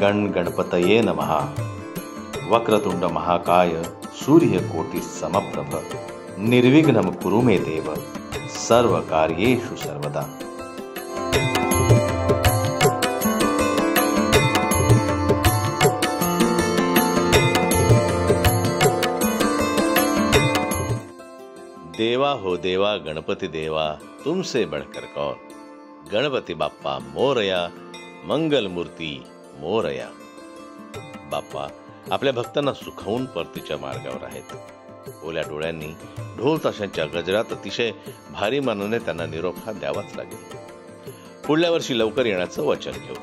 गण गणपतये नमः। वक्रतुंड महाकाय सूर्यकोटि समप्रभ निर्विघ्नं कुरु मे देव सर्वकार्येषु सर्वदा। देवा हो देवा गणपति देवा तुमसे बढ़कर कौन। गणपती बाप्पा मोरया, मंगल मूर्ती मोरया। बाप्पा आपल्या भक्तांना सुखावून परतीच्या मार्गावर आहेत। ओल्या डोळ्यांनी ढोल ताशांच्या गजरात अतिशय भारी मानाने त्यांना निरोप हा द्यावाच लागेल। पुढल्या वर्षी लवकर येण्याचं वचन घेऊ।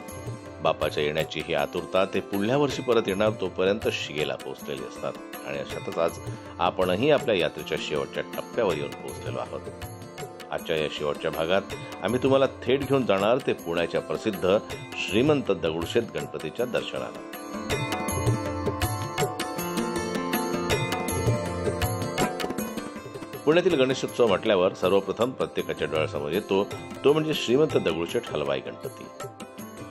बाप्पाच्या येण्याची ही आतुरता ते पुढल्या वर्षी परत येणार तोपर्यंत शिगेला पोहोचलेले असतात आणि अशातच आज आपणही आपल्या यात्रेच्या शेवटच्या टप्प्यावर येऊन पोहोचलेलो आहोत। आजच्या या शेवटच्या भागात आम्ही तुम्हाला थेट घेऊन जाणार ते पुण्याच्या प्रसिद्ध श्रीमंत दगडूशेठ गणपतीच्या दर्शनाला। पुण्यातील गणेशोत्सव म्हटल्यावर सर्वप्रथम प्रत्येकाच्या डोळ्यासमोर येतो तो म्हणजे श्रीमंत दगडूशेठ हलवाई गणपती।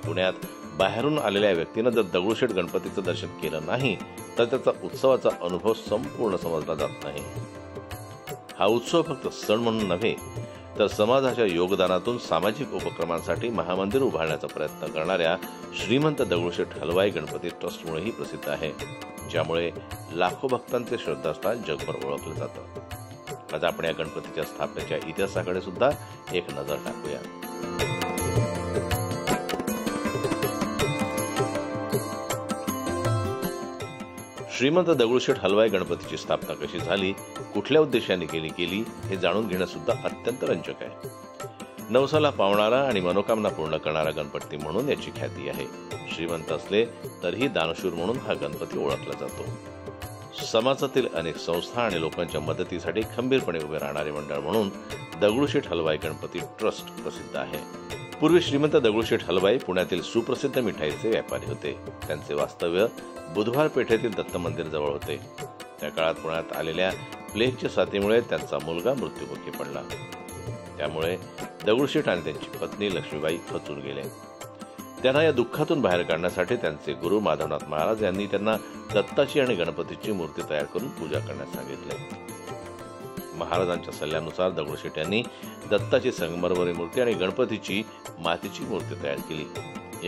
पुण्यात बाहेरून आलेल्या व्यक्तीनं जर दगडूशेठ गणपतीचं दर्शन केलं नाही तर त्याचा उत्सवाचा अनुभव संपूर्ण समजला जात नाही। हा उत्सव फक्त सण म्हणून नव्हे तर समाजाच्या योगदानातून सामाजिक उपक्रमांसाठी महामंदिर उभारण्याचा प्रयत्न करणाऱ्या श्रीमंत दगडूशेठ हलवाई गणपती ट्रस्टमुळेही प्रसिद्ध आहे, ज्यामुळे लाखो भक्तांचे श्रद्धास्थान जगभर ओळखलं जातं। आज आपण या गणपतीच्या स्थापनेच्या इतिहासाकडे सुद्धा एक नजर टाकूया। श्रीमंत दगडूशेठ हलवाई गणपतीची स्थापना कशी झाली, कुठल्या उद्देशाने केली हे जाणून घेणं सुद्धा अत्यंत रंजक आहे। नवसाला पावणारा आणि मनोकामना पूर्ण करणारा गणपती म्हणून याची ख्याती आहे। श्रीमंत असले तरीही दानशूर म्हणून हा गणपती ओळखला जातो। समाजातील अनेक संस्था आणि लोकांच्या मदतीसाठी खंबीरपणे उभे राहणारे मंडळ म्हणून दगडूशेठ हलवाई गणपती ट्रस्ट प्रसिद्ध आहे। पूर्वी श्रीमंत दगडूशेठ हलवाई पुण्यातील सुप्रसिद्ध मिठाईचे व्यापारी होते। त्यांचे वास्तव्य बुधवार पेठेतील दत्त मंदिर जवळ होते। त्या काळात पुण्यात आलेल्या प्लेगच्या साथीमुळे त्यांचा मुलगा मृत्युमुखी पडला। त्यामुळे दगडूशेठ आणि त्यांची पत्नी लक्ष्मीबाई खचून गेले। त्यांना या दुःखातून बाहेर काढण्यासाठी त्यांचे गुरु माधवनाथ महाराज यांनी त्यांना दत्ताची आणि गणपतीची मूर्ती तयार करून पूजा करण्यास सांगितले। महाराजांच्या सल्ल्यानुसार दगडूशेठ यांनी दत्ताची संगमरवरी मूर्ती आणि गणपतीची मातीची मूर्ती तयार केली।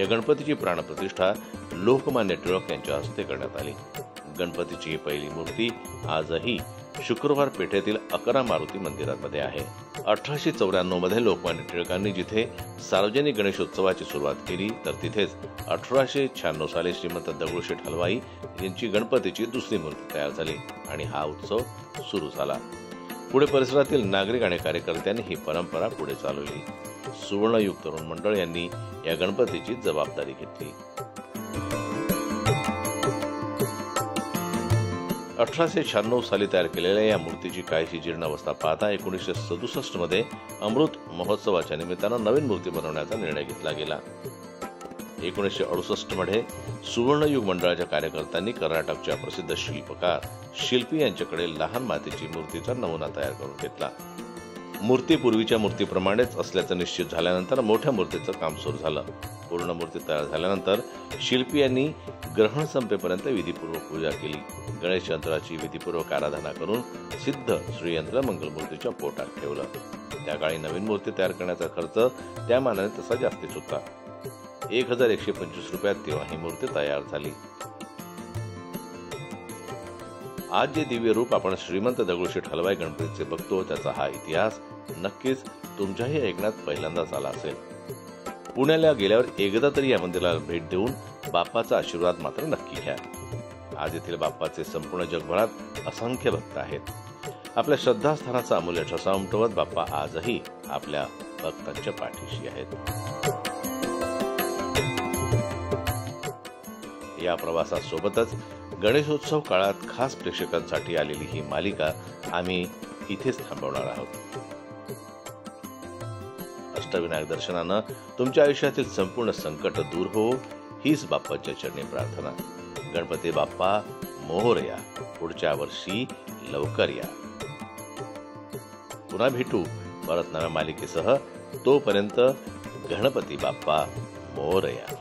या गणपतीची प्राणप्रतिष्ठा लोकमान्य टिळक यांच्या हस्ते करण्यात आली। गणपतीची ही पहिली मूर्ती आजही शुक्रवार पेठेतील 11 मारुती मंदिरामध्ये आहे। 1894 मध्ये लोकमान्य टिळकांनी जिथे सार्वजनिक गणेशोत्सवाची सुरुवात केली तर तिथेच 1896 साली श्रीमंत दगडूशेठ हलवाई यांची गणपतीची दुसरी मूर्ती तयार झाली आणि हा उत्सव सुरू झाला। पुढे परिसरातील नागरिक आणि कार्यकर्त्यांनी ही परंपरा पुढे चालवली। सुवर्णयुग तरुण मंडळ यांनी या गणपतीची जबाबदारी घेतली। 1896 साली तयार केलेल्या या मूर्तीची काहीशी जीर्ण अवस्था पाहता 1967 मध्ये अमृत महोत्सवाच्या निमित्तानं नवीन मूर्ती बनवण्याचा निर्णय घेतला गेला। 1968 मध्ये सुवर्णयुग मंडळाच्या कार्यकर्त्यांनी कर्नाटकच्या प्रसिद्ध शिल्पकार शिल्पी यांच्याकडे लहान मातीची मूर्तीचा नमुना तयार करून घेतला। मूर्ती पूर्वीच्या मूर्तीप्रमाणेच असल्याचं निश्चित झाल्यानंतर मोठ्या मूर्तीचं काम सुरू झालं। पूर्ण मूर्ती तयार झाल्यानंतर शिल्पी यांनी ग्रहण संपेपर्यंत विधीपूर्वक पूजा केली। गणेश यंत्राची विधीपूर्वक आराधना करून सिद्ध श्रीयंत्र मंगल मूर्तीच्या पोटात ठेवलं। त्या काळी नवीन मूर्ती तयार करण्याचा खर्च त्या मानाने तसा जास्तीच होता। 1125 रुपयात तेव्हा ही मूर्ती तयार झाली। आज जे दिव्य रूप आपण श्रीमंत दगडूशेठ हलवाई गणपतीचे बघतो त्याचा हा इतिहास नक्कीच तुमच्याही ऐकण्यात पहिल्यांदाच आला असेल। पुण्याला गेल्यावर एकदा तरी या मंदिराला भेट देऊन बाप्पाचा आशीर्वाद मात्र नक्की घ्या। आज येथील बाप्पाचे संपूर्ण जगभरात असंख्य भक्त आहेत। आपल्या श्रद्धास्थानाचा अमूल्य ठसा उमटवत बाप्पा आजही आपल्या भक्तांच्या पाठीशी आहेत। या प्रवासासोबतच गणेशोत्सव काळात खास प्रेक्षकांसाठी आलेली ही मालिका आम्ही इथेच थांबवणार आहोत। अष्टविनायक दर्शनानं तुमच्या आयुष्यातील संपूर्ण संकट दूर हो हीच बाप्पाच्या चरणी प्रार्थना। गणपती बाप्पा मोरया, पुढच्या वर्षी लवकर या। पुन्हा भेटू परत नव्या मालिकेसह। तोपर्यंत गणपती बाप्पा मोरया।